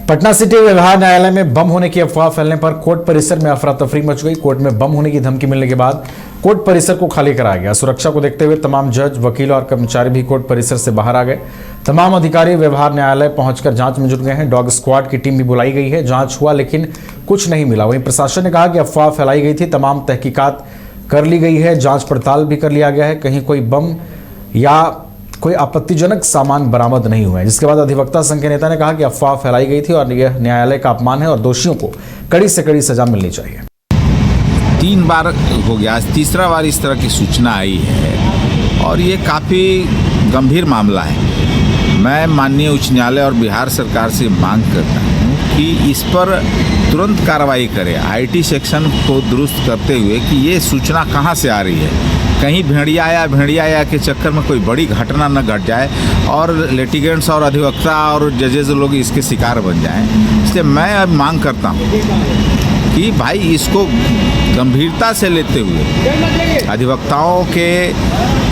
Patna city व्यवहार न्यायालय में बम होने की अफवाह फैलने पर कोर्ट परिसर में अफरा तफरी मच गई। कोर्ट में बम होने की धमकी मिलने के बाद कोर्ट परिसर को खाली कराया गया। सुरक्षा को देखते हुए तमाम जज, वकील और कर्मचारी भी कोर्ट परिसर से बाहर आ गए। तमाम अधिकारी व्यवहार न्यायालय पहुंचकर जांच में जुट गए हैं। डॉग स्क्वाड की टीम भी बुलाई गई है। जांच हुआ लेकिन कुछ नहीं मिला। वहीं प्रशासन ने कहा कि अफवाह फैलाई गई थी। तमाम तहकीकात कर ली गई है, जांच पड़ताल भी कर लिया गया है। कहीं कोई बम या कोई आपत्तिजनक सामान बरामद नहीं हुआ है। जिसके बाद अधिवक्ता संघ के नेता ने कहा कि अफवाह फैलाई गई थी और यह न्यायालय का अपमान है और दोषियों को कड़ी से कड़ी सजा मिलनी चाहिए। 3 बार हो गया, आज तीसरा बार इस तरह की सूचना आई है और ये काफ़ी गंभीर मामला है। मैं माननीय उच्च न्यायालय और बिहार सरकार से मांग करता हूँ कि इस पर तुरंत कार्रवाई करें। आईटी सेक्शन को दुरुस्त करते हुए कि ये सूचना कहाँ से आ रही है, कहीं भेड़िया के चक्कर में कोई बड़ी घटना न घट जाए और लिटिगेंट्स और अधिवक्ता और जजेज लोग इसके शिकार बन जाएं। इसलिए मैं अब मांग करता हूँ कि भाई इसको गंभीरता से लेते हुए अधिवक्ताओं के,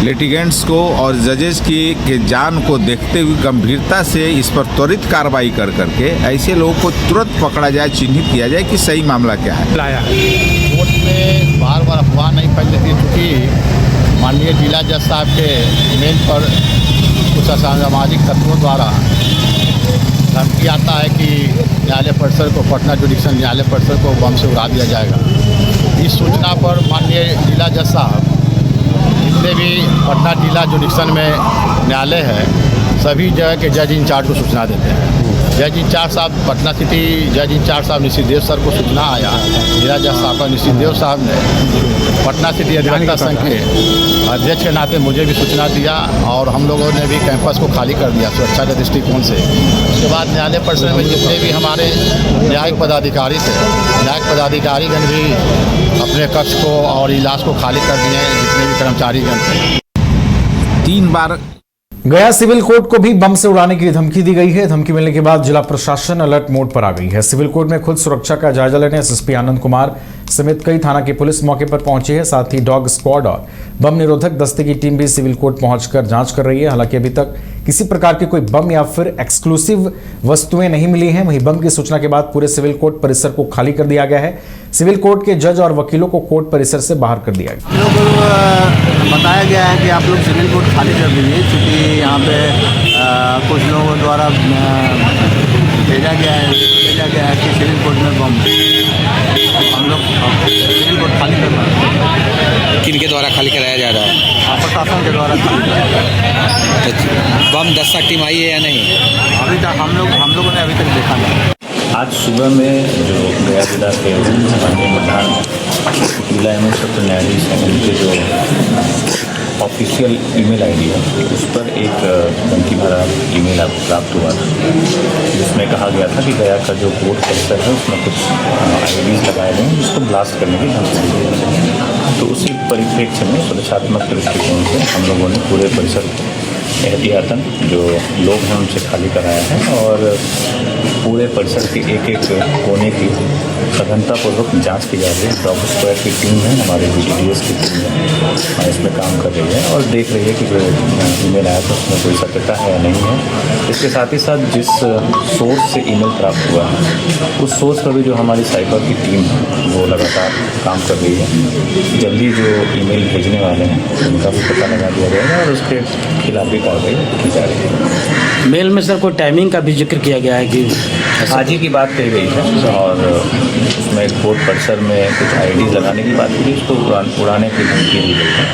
लिटिगेंट्स को और जजेस की जान को देखते हुए गंभीरता से इस पर त्वरित कार्रवाई कर करके ऐसे लोगों को तुरंत पकड़ा जाए, चिन्हित किया जाए कि सही मामला क्या है। कोर्ट में बार बार अफवाह नहीं फैल रही थी, क्योंकि माननीय जिला जज साहब के ईमेल पर कुछ असामाजिक तत्वों द्वारा धमकी आता है कि न्यायालय परिसर को, पटना जुडिशल न्यायालय परिसर को बम से उड़ा दिया जाएगा। इस सूचना पर माननीय जिला जज साहब, जितने भी पटना जिला जुडिशल में न्यायालय है, सभी जगह के जज इंचार्ज को सूचना देते हैं। जज इंचार्ज साहब, पटना सिटी जज इंचार्ज साहब निशित देव सर को सूचना आया। जिला जज साहब निशित देव साहब ने पटना सिटी अधिवक्ता संघ के अध्यक्ष के नाते मुझे भी सूचना दिया और हम लोगों ने भी कैंपस को खाली कर दिया सुरक्षा के दृष्टिकोण से। उसके बाद न्यायालय परिसर में जितने भी हमारे न्यायिक पदाधिकारी थे, न्यायिक पदाधिकारीगण भी अपने कक्ष को और इलाज को खाली कर दिए हैं, जितने भी कर्मचारीगण थे। 3 बार गया सिविल कोर्ट को भी बम से उड़ाने की धमकी दी गई है। धमकी मिलने के बाद जिला प्रशासन अलर्ट मोड पर आ गई है। सिविल कोर्ट में खुद सुरक्षा का जायजा लेने एसएसपी आनंद कुमार समेत कई थाना की पुलिस मौके पर पहुंची है। साथ ही डॉग स्क्वाड और बम निरोधक दस्ते की टीम भी सिविल कोर्ट पहुंचकर जांच कर रही है। हालांकि अभी तक किसी प्रकार की कोई बम या फिर एक्सक्लूसिव वस्तुएं नहीं मिली हैं। वहीं बम की सूचना के बाद पूरे सिविल कोर्ट परिसर को खाली कर दिया गया है। सिविल कोर्ट के जज और वकीलों को कोर्ट परिसर से बाहर कर दिया गया। लोगों को बताया गया है कि आप लोग सिविल कोर्ट खाली कर दीजिए, क्योंकि यहाँ पे कुछ लोगों द्वारा भेजा गया है कि सिविल कोर्ट में बम, हम लोग सिविल कोर्ट खाली कर रहे हैं। किनके द्वारा खाली कराया जा रहा है? प्रशासन के द्वारा खाली कराया जा रहा है। बम दस्ता टीम आई है या नहीं? अभी तक हम लोगों ने अभी तक देखा नहीं। आज सुबह में जो गया जिला के माननीय प्रधान जिला एवं सत्र न्यायाधीश हैं, उनके जो ऑफिशियल ईमेल आईडी है, उस पर एक धमकी भरा ईमेल प्राप्त हुआ था, जिसमें कहा गया था कि गया का जो कोर्ट परिसर है उसमें कुछ आईडीज लगाए गए हैं जिसको ब्लास्ट करने की धमकी दी है। तो उसी परिप्रेक्ष्य में सुरक्षात्मक दृष्टिकोण से हम लोगों ने पूरे परिसर को एहतियातन जो लोग हैं उनसे खाली कराया है और पूरे परिसर के एक एक कोने की सघनतापूर्वक जांच की जा रही है। डॉग स्क्वाड की टीम है, हमारे BTDS की टीम है, इसमें काम कर रही है और देख रही है कि जो ईमेल आया था उसमें कोई सत्यता है या नहीं है। इसके साथ ही साथ जिस सोर्स से ईमेल प्राप्त हुआ है उस सोर्स पर भी जो हमारी साइबर की टीम है वो लगातार काम कर रही है। जल्दी जो ईमेल भेजने वाले हैं उनका भी पता लगा दिया जाएगा और उसके खिलाफ भी कार्रवाई की जा रही है। मेल में सर कोई टाइमिंग का भी जिक्र किया गया है कि आज ही की बात कही गई है और उसमें कोर्ट परिसर में कुछ आईडीज लगाने की बात की, उसको उड़ाने की धमकी दी गई है।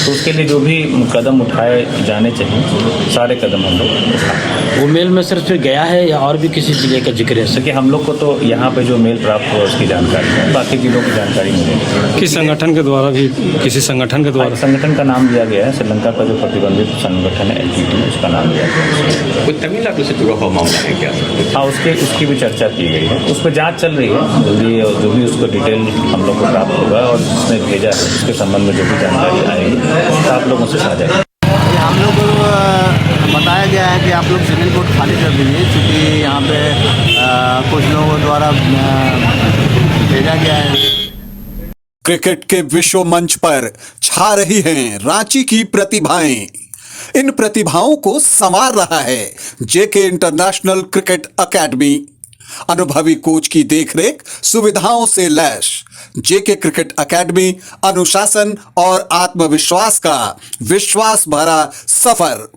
तो उसके लिए जो भी कदम उठाए जाने चाहिए सारे कदम हम लोग उठाएं। वो मेल में सर फिर गया है या और भी किसी जिले का जिक्र है? जैसे कि हम लोग को तो यहाँ पे जो मेल प्राप्त हुआ उसकी जानकारी है, बाकी जिलों की जानकारी मिलेगी। किस संगठन के द्वारा भी, किसी संगठन के द्वारा? संगठन का नाम दिया गया है, श्रीलंका का जो प्रतिबंधित संगठन है LTT, उसका नाम दिया गया है। कोई तमिलनाडु से जुड़ा हुआ मामला है क्या? हाँ, उसकी भी चर्चा की गई है। उस पर जाँच चल रही है। जल्दी जो भी उसको डिटेल हम लोग को प्राप्त होगा और जिसने भेजा है उसके संबंध में जो भी जानकारी आएगी तो आप लोगों से साझा करें। हम लोग को बताया गया है कि आप लोग सिविल कोर्ट खाली कर दीजिए, क्योंकि यहाँ पे कुछ लोगों द्वारा भेजा गया है। क्रिकेट के विश्व मंच पर छा रही हैं रांची की प्रतिभाएं। इन प्रतिभाओं को संवार रहा है जेके इंटरनेशनल क्रिकेट एकेडमी। अनुभवी कोच की देखरेख, सुविधाओं से लैस जेके क्रिकेट एकेडमी अनुशासन और आत्मविश्वास का विश्वास भरा सफर।